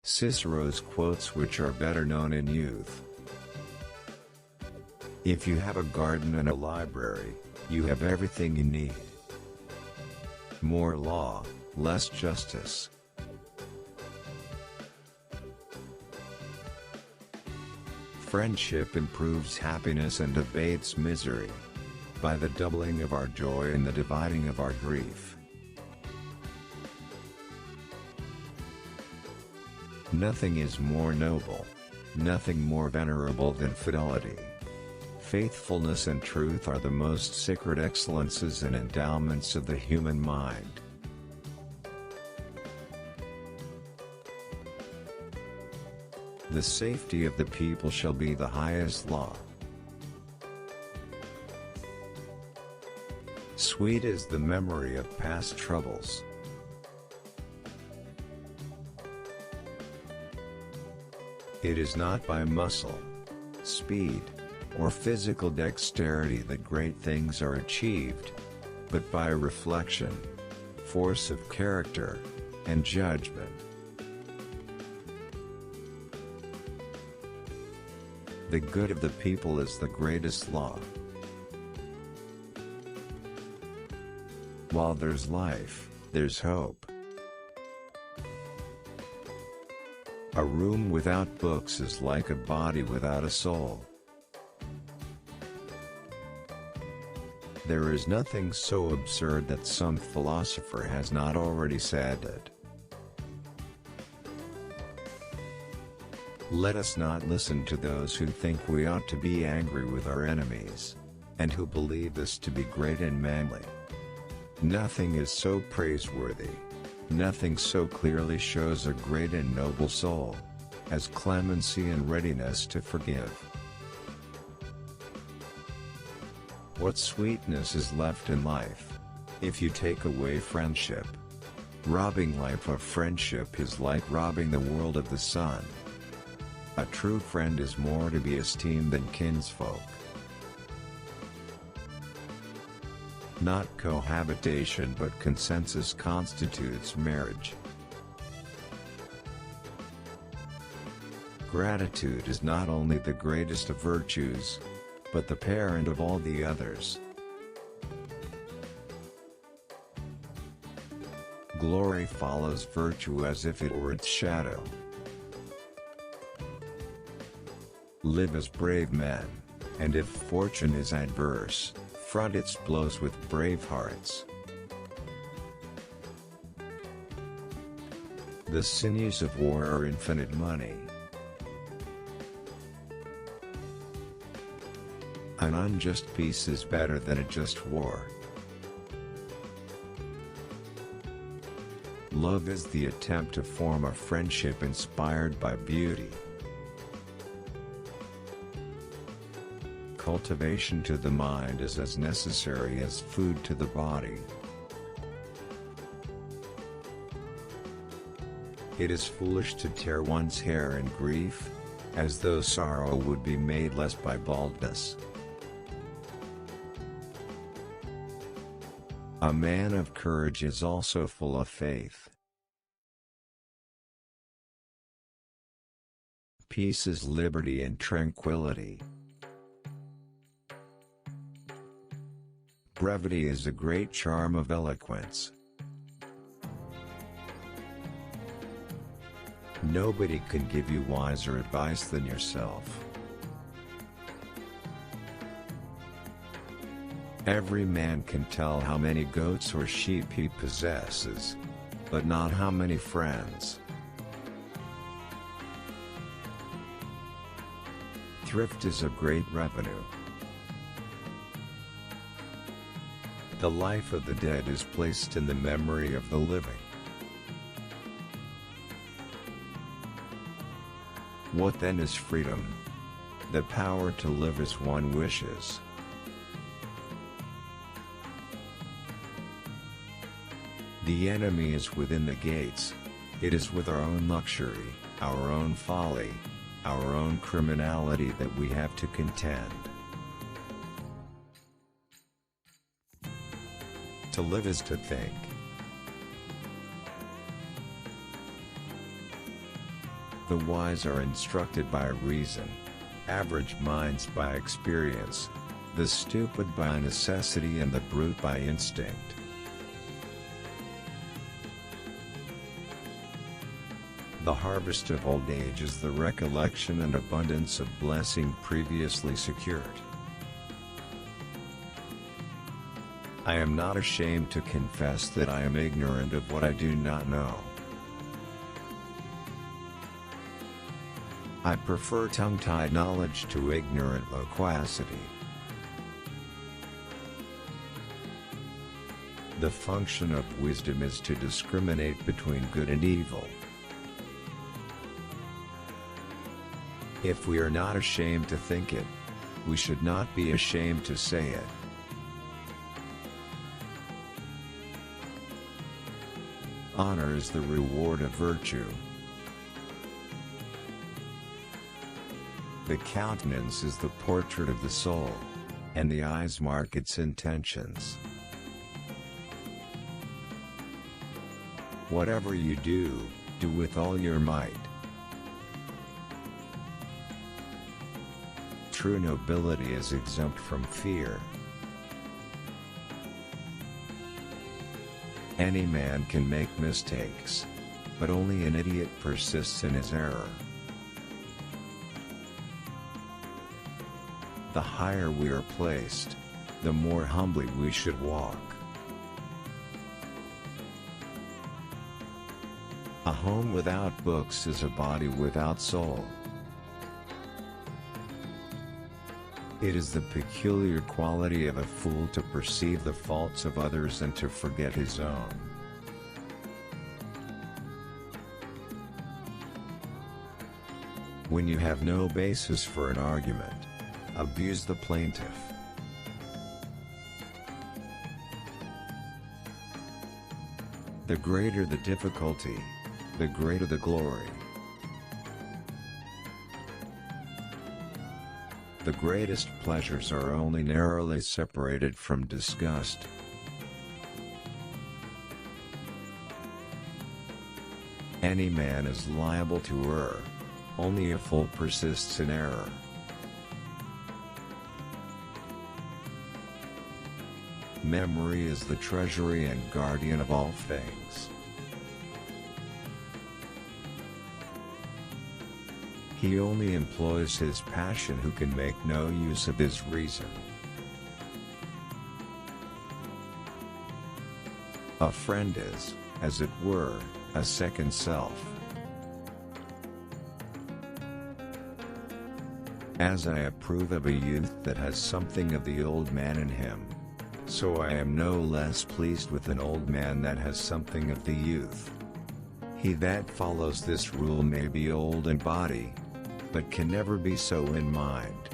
Cicero's quotes, which are better known in youth. If you have a garden and a library, you have everything you need. More law, less justice. Friendship improves happiness and abates misery, by the doubling of our joy and the dividing of our grief. Nothing is more noble, nothing more venerable than fidelity. Faithfulness and truth are the most sacred excellences and endowments of the human mind. The safety of the people shall be the highest law. Sweet is the memory of past troubles. It is not by muscle, speed, or physical dexterity that great things are achieved, but by reflection, force of character, and judgment. The good of the people is the greatest law. While there's life, there's hope. A room without books is like a body without a soul. There is nothing so absurd that some philosopher has not already said it. Let us not listen to those who think we ought to be angry with our enemies, and who believe this to be great and manly. Nothing is so praiseworthy, nothing so clearly shows a great and noble soul, as clemency and readiness to forgive. What sweetness is left in life, if you take away friendship? Robbing life of friendship is like robbing the world of the sun. A true friend is more to be esteemed than kinsfolk. Not cohabitation but consensus constitutes marriage. Gratitude is not only the greatest of virtues, but the parent of all the others. Glory follows virtue as if it were its shadow. Live as brave men, and if fortune is adverse, front its blows with brave hearts. The sinews of war are infinite money. An unjust peace is better than a just war. Love is the attempt to form a friendship inspired by beauty. Cultivation to the mind is as necessary as food to the body. It is foolish to tear one's hair in grief, as though sorrow would be made less by baldness. A man of courage is also full of faith. Peace is liberty and tranquility. Brevity is a great charm of eloquence. Nobody can give you wiser advice than yourself. Every man can tell how many goats or sheep he possesses, but not how many friends. Thrift is a great revenue. The life of the dead is placed in the memory of the living. What then is freedom? The power to live as one wishes. The enemy is within the gates. It is with our own luxury, our own folly, our own criminality that we have to contend. To live is to think. The wise are instructed by reason, average minds by experience, the stupid by necessity and the brute by instinct. The harvest of old age is the recollection and abundance of blessing previously secured. I am not ashamed to confess that I am ignorant of what I do not know. I prefer tongue-tied knowledge to ignorant loquacity. The function of wisdom is to discriminate between good and evil. If we are not ashamed to think it, we should not be ashamed to say it. Honor is the reward of virtue. The countenance is the portrait of the soul, and the eyes mark its intentions. Whatever you do, do with all your might. True nobility is exempt from fear. Any man can make mistakes, but only an idiot persists in his error. The higher we are placed, the more humbly we should walk. A home without books is a body without soul. It is the peculiar quality of a fool to perceive the faults of others and to forget his own. When you have no basis for an argument, abuse the plaintiff. The greater the difficulty, the greater the glory. The greatest pleasures are only narrowly separated from disgust. Any man is liable to err. Only a fool persists in error. Memory is the treasury and guardian of all things. He only employs his passion who can make no use of his reason. A friend is, as it were, a second self. As I approve of a youth that has something of the old man in him, so I am no less pleased with an old man that has something of the youth. He that follows this rule may be old in body, but can never be so in mind.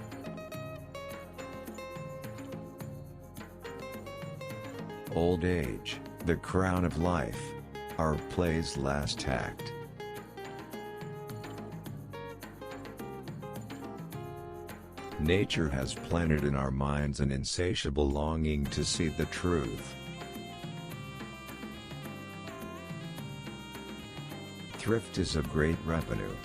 Old age, the crown of life, our play's last act. Nature has planted in our minds an insatiable longing to see the truth. Thrift is a great revenue,